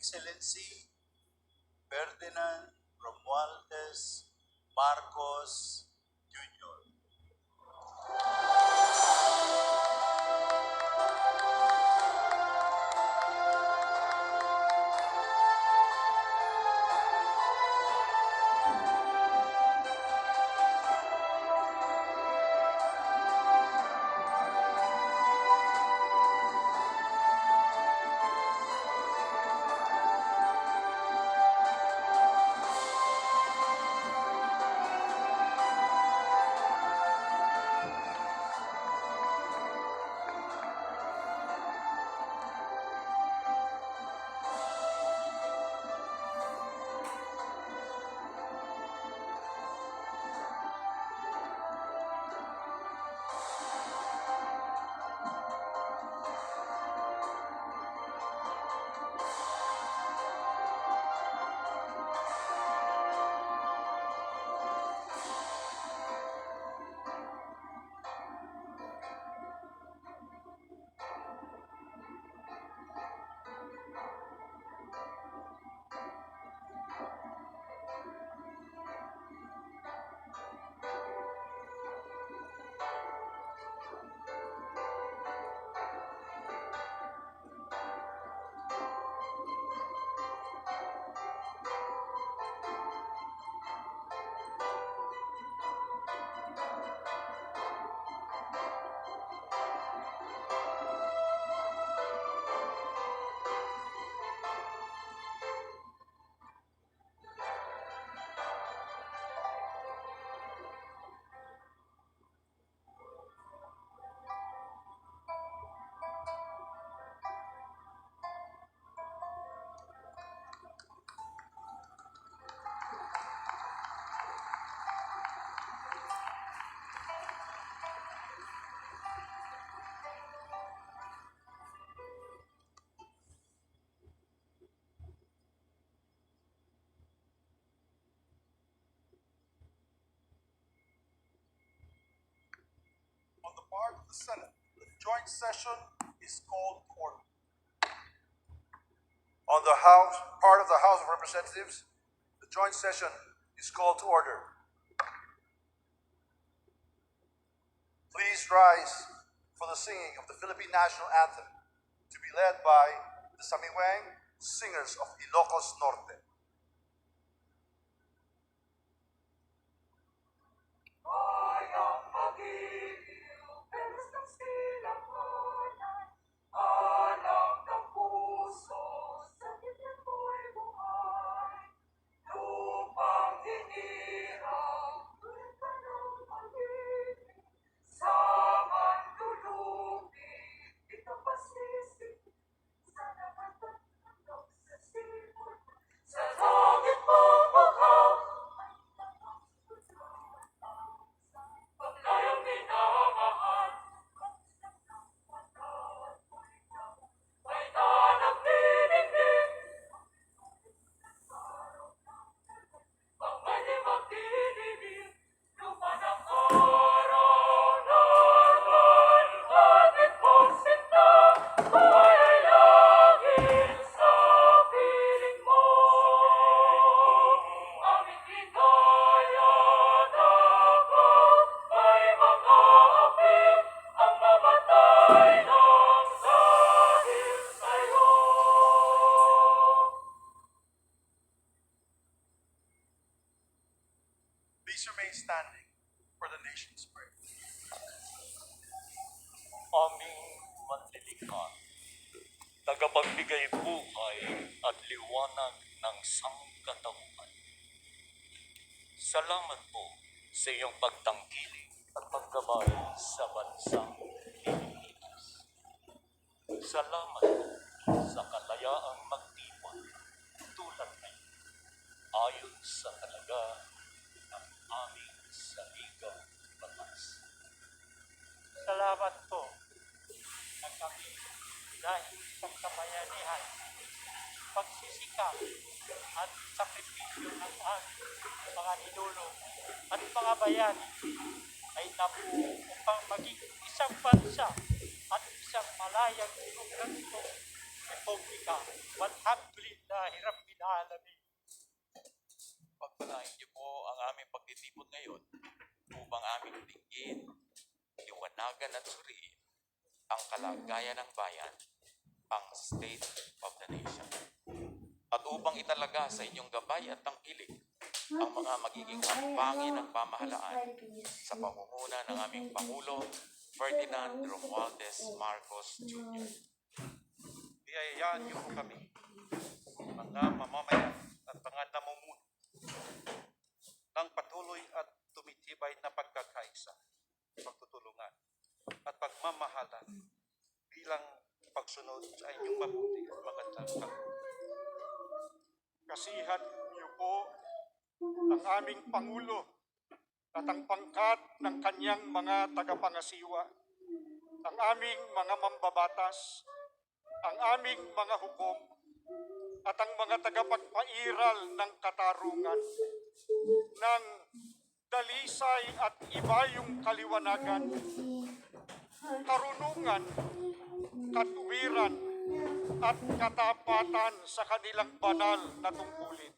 Excellency Ferdinand Romualdez Marcos Jr. On the part of the Senate, the joint session is called to order. On the part of the House of Representatives, the joint session is called to order. Please rise for the singing of the Philippine National Anthem, to be led by the Samiwang Singers of Ilocos Norte. Please remain standing for the nation's prayer. Aming manlilikha, tagapagbigay buhay at liwanag ng sangkatauhan. Salamat po sa iyong pagtangkilik at paggabay sa bansang Pilipinas. Salamat po sa kalayaang magtipon tulad ngayon, ayon sa talaga ng aming saligang batas. Salamat po na kami dahil sa kabayanihan, pagsisikap at sakripisyo ng aming mga ninuno at mga bayani ay nabuo upang maging isang bansa at isang malayang demokratiko Republika. Walhamdulillahi Rabbil Alamin. Pagpalain niyo po ang aming pagtitipon ngayon upang aming tingin, liwanagan at suriin ang kalagayan ng bayan, ang state of the nation. At upang italaga sa inyong gabay at tangkilik ang mga magiging hampangin ng pamahalaan sa pamumuno ng aming Pangulo, Ferdinand Romualdez Marcos Jr. Biyayaan niyo po kami, mga mamamayan at mga namumuno, ng patuloy at tumitibay na pagkakaisa, pagtutulungan, at pagmamahalan bilang pagsunod sa inyong mabuti at magandang pagkakas. Kasihan niyo po ang aming Pangulo at ang pangkat ng kanyang mga tagapangasiwa, ang aming mga mambabatas, ang aming mga hukom, at ang mga tagapagpairal ng katarungan ng dalisay at ibayong kaliwanagan, karunungan, katuwiran, at katapatan sa kanilang banal na tungkulin.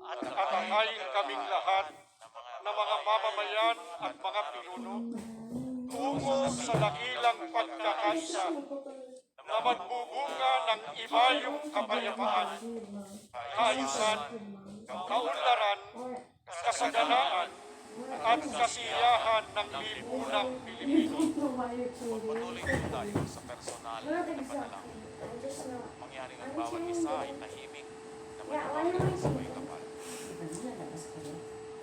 At atahayin kaming lahat na mga mamamayan at mga pinuno tungo sa dakilang pagkakaisa na magbubunga ng ibayong kapayapaan, kaayusan, kaunlaran, kasaganaan, at kasiyahan ng lipunang Pilipino. Patuloy po tayo sa personal na panalangin. Mangyaring ang bawat isa ay tahimik na maniwala sa may kapal.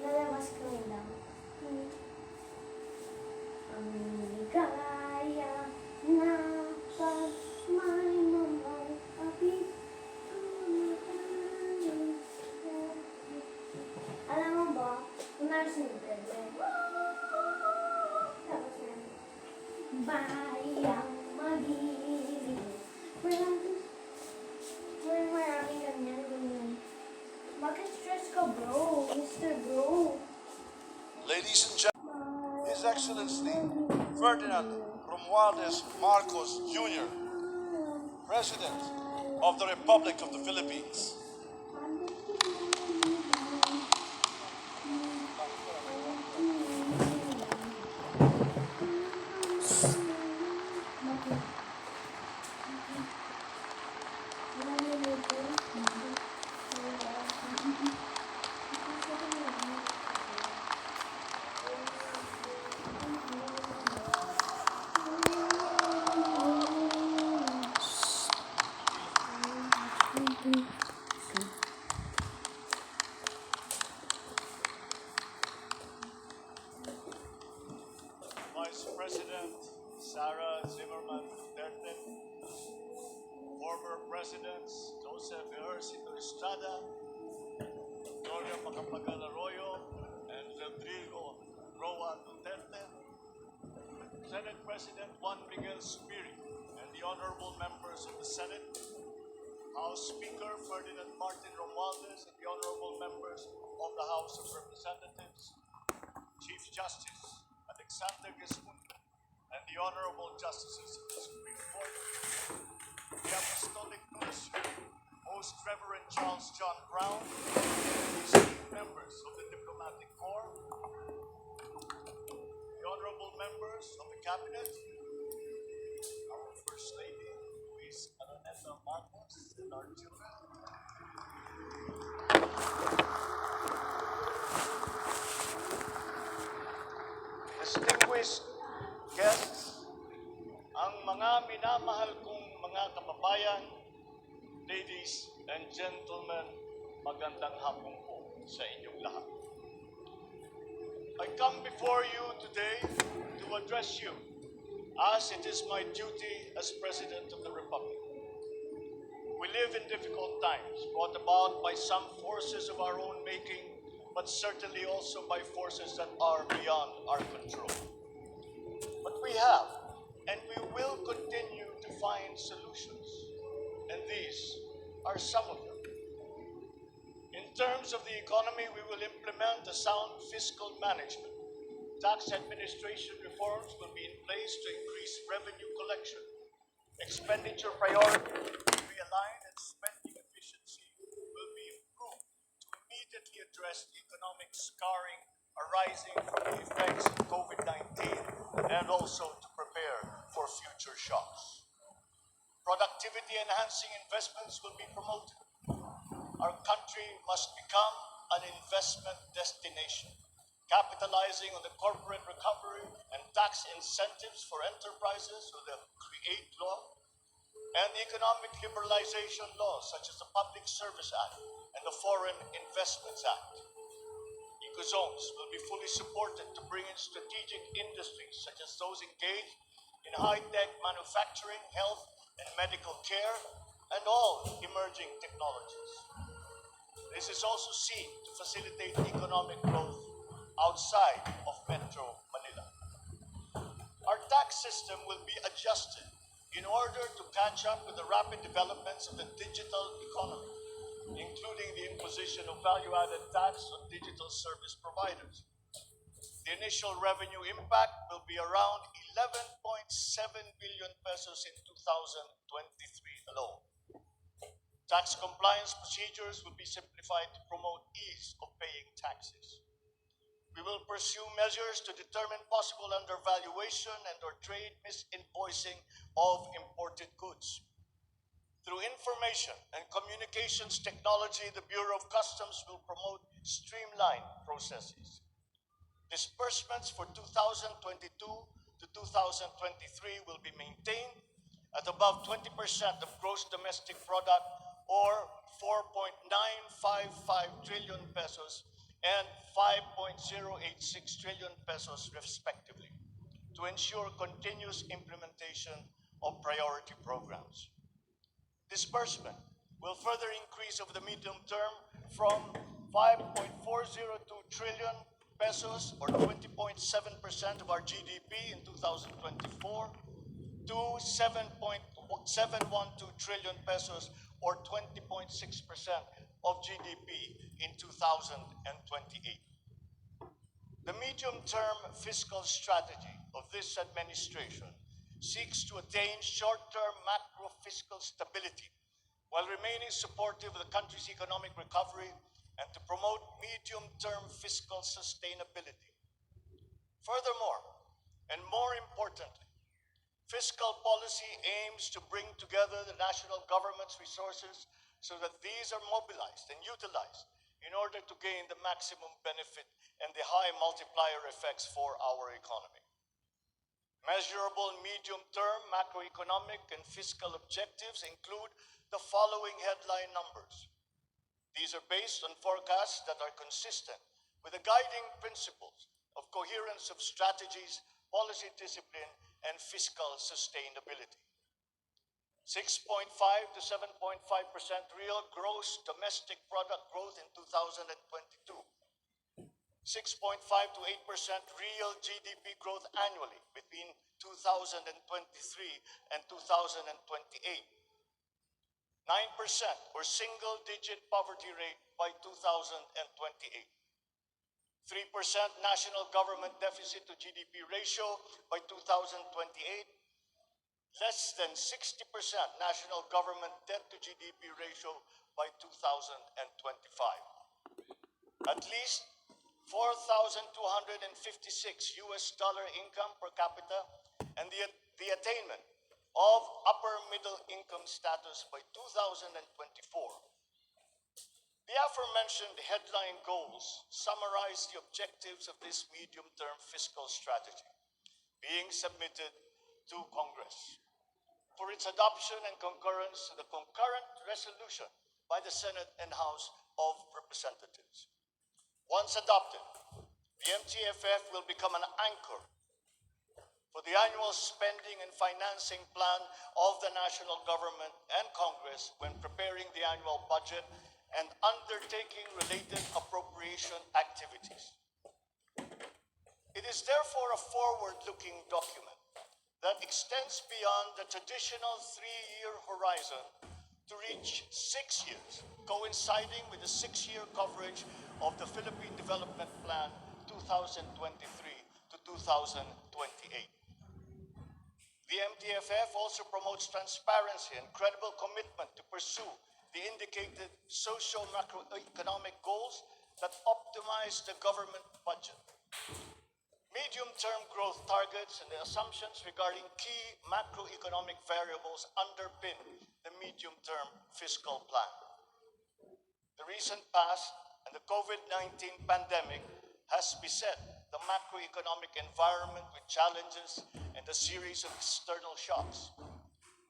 Lalabas ko lang. Ang ligaya na pag may mamay kapit. Alam mo ba, nurse ni Bebe. Tapos na, bayang mag-ibig. Maraming ganyan. Bakit stress ka, bro? Mr. Bro. Ladies and gentlemen, His Excellency Ferdinand Romualdez Marcos Jr., President of the Republic of the Philippines. Vice President Sara Zimmerman Duterte, former Presidents Joseph Ejercito Estrada, Gloria Macapagal Arroyo, and Rodrigo Roa Duterte, Senate President Juan Miguel Zubiri, and the honorable members of the Senate, House Speaker Ferdinand Martin Romualdez, and the honorable members of the House of Representatives, Chief Justice Alexander Gesmundo, and the honorable justices of the Supreme Court, the Apostolic Nuncio, Most Reverend Charles John Brown, and the esteemed members of the Diplomatic Corps, the honorable members of the Cabinet, our First Lady, Luis Araneta Marcos, and our children. Distinguished guests, ang mga minamahal kong mga kababayan, ladies and gentlemen, magandang hapon po sa inyong lahat. I come before you today to address you as it is my duty as President of the Republic. We live in difficult times brought about by some forces of our own making, but certainly also by forces that are beyond our control. But we have, and we will continue to find solutions, and these are some of them. In terms of the economy, we will implement a sound fiscal management. Tax administration reforms will be in place to increase revenue collection. Expenditure priority will be realigned and spending efficiency will be improved to immediately address the economic scarring arising from the effects of COVID-19 and also to prepare for future shocks. Productivity enhancing investments will be promoted. Our country must become an investment destination, capitalizing on the corporate recovery and tax incentives for enterprises through the CREATE law and the economic liberalization laws such as the Public Service Act and the Foreign Investments Act. Ecozones will be fully supported to bring in strategic industries such as those engaged in high-tech manufacturing, health and medical care, and all emerging technologies. This is also seen to facilitate economic growth outside of Metro Manila. Our tax system will be adjusted in order to catch up with the rapid developments of the digital economy, including the imposition of value-added tax on digital service providers. The initial revenue impact will be around 11.7 billion pesos in 2023 alone. Tax compliance procedures will be simplified to promote ease of paying taxes. We will pursue measures to determine possible undervaluation and or trade misinvoicing of imported goods. Through information and communications technology, the Bureau of Customs will promote streamlined processes. Disbursements for 2022 to 2023 will be maintained at above 20% of gross domestic product or 4.955 trillion pesos and 5.086 trillion pesos respectively to ensure continuous implementation of priority programs. Disbursement will further increase over the medium term from 5.402 trillion pesos or 20.7% of our GDP in 2024 to 7.712 trillion pesos or 20.6% of GDP in 2028. The medium-term fiscal strategy of this administration seeks to attain short-term macro-fiscal stability while remaining supportive of the country's economic recovery and to promote medium-term fiscal sustainability. Furthermore, and more importantly, fiscal policy aims to bring together the national government's resources so that these are mobilized and utilized in order to gain the maximum benefit and the high multiplier effects for our economy. Measurable medium-term macroeconomic and fiscal objectives include the following headline numbers. These are based on forecasts that are consistent with the guiding principles of coherence of strategies, policy discipline, and fiscal sustainability. 6.5 to 7.5% real gross domestic product growth in 2022. 6.5 to 8% real GDP growth annually between 2023 and 2028. 9% or single-digit poverty rate by 2028. 3% national government deficit to GDP ratio by 2028. Less than 60% national government debt to GDP ratio by 2025. At least 4,256 US dollar income per capita and the attainment of upper middle income status by 2024. The aforementioned headline goals summarize the objectives of this medium-term fiscal strategy being submitted to Congress for its adoption and concurrence to the concurrent resolution by the Senate and House of Representatives. Once adopted, the MTFF will become an anchor for the annual spending and financing plan of the national government and Congress when preparing the annual budget and undertaking related appropriation activities. It is therefore a forward-looking document that extends beyond the traditional 3-year horizon to reach 6 years, coinciding with the 6-year coverage of the Philippine Development Plan 2023 to 2028. The MTFF also promotes transparency and credible commitment to pursue the indicated socio-macroeconomic goals that optimize the government budget. Medium-term growth targets and the assumptions regarding key macroeconomic variables underpin the medium-term fiscal plan. The recent past and the COVID-19 pandemic has beset the macroeconomic environment with challenges and a series of external shocks.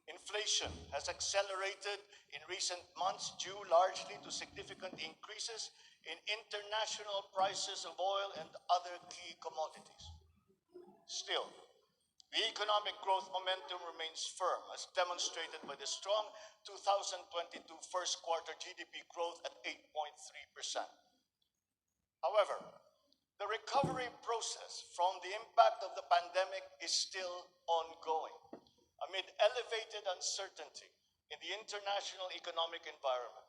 Inflation has accelerated in recent months due largely to significant increases in international prices of oil and other key commodities. Still, the economic growth momentum remains firm, as demonstrated by the strong 2022 first quarter GDP growth at 8.3%. However, the recovery process from the impact of the pandemic is still ongoing, amid elevated uncertainty in the international economic environment.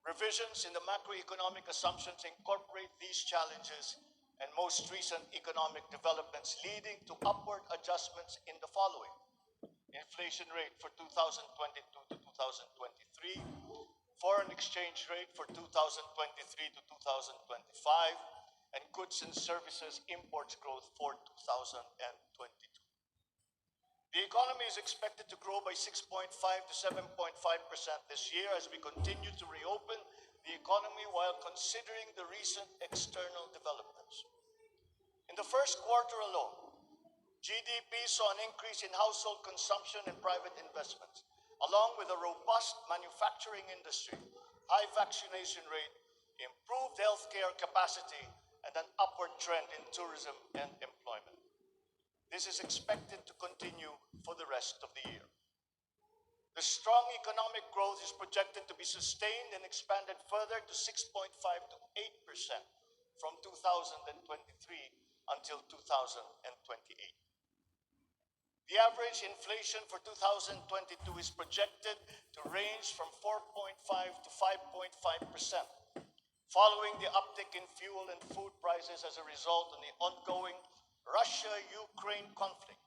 Revisions in the macroeconomic assumptions incorporate these challenges and most recent economic developments, leading to upward adjustments in the following: inflation rate for 2022 to 2023, foreign exchange rate for 2023 to 2025, and goods and services imports growth for 2022. The economy is expected to grow by 6.5 to 7.5% this year as we continue to reopen the economy while considering the recent external developments. In the first quarter alone, GDP saw an increase in household consumption and private investments, along with a robust manufacturing industry, high vaccination rate, improved healthcare capacity, and an upward trend in tourism and employment. This is expected to continue for the rest of the year. The strong economic growth is projected to be sustained and expanded further to 6.5 to 8% from 2023 until 2028. The average inflation for 2022 is projected to range from 4.5 to 5.5%, following the uptick in fuel and food prices as a result of the ongoing Russia-Ukraine conflict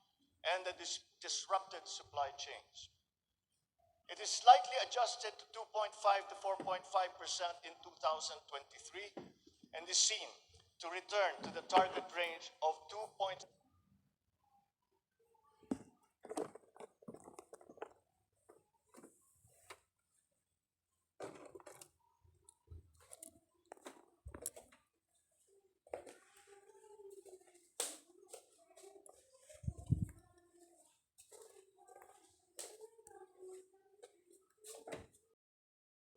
and the disrupted supply chains. It is slightly adjusted to 2.5 to 4.5% in 2023 and is seen to return to the target range of 2.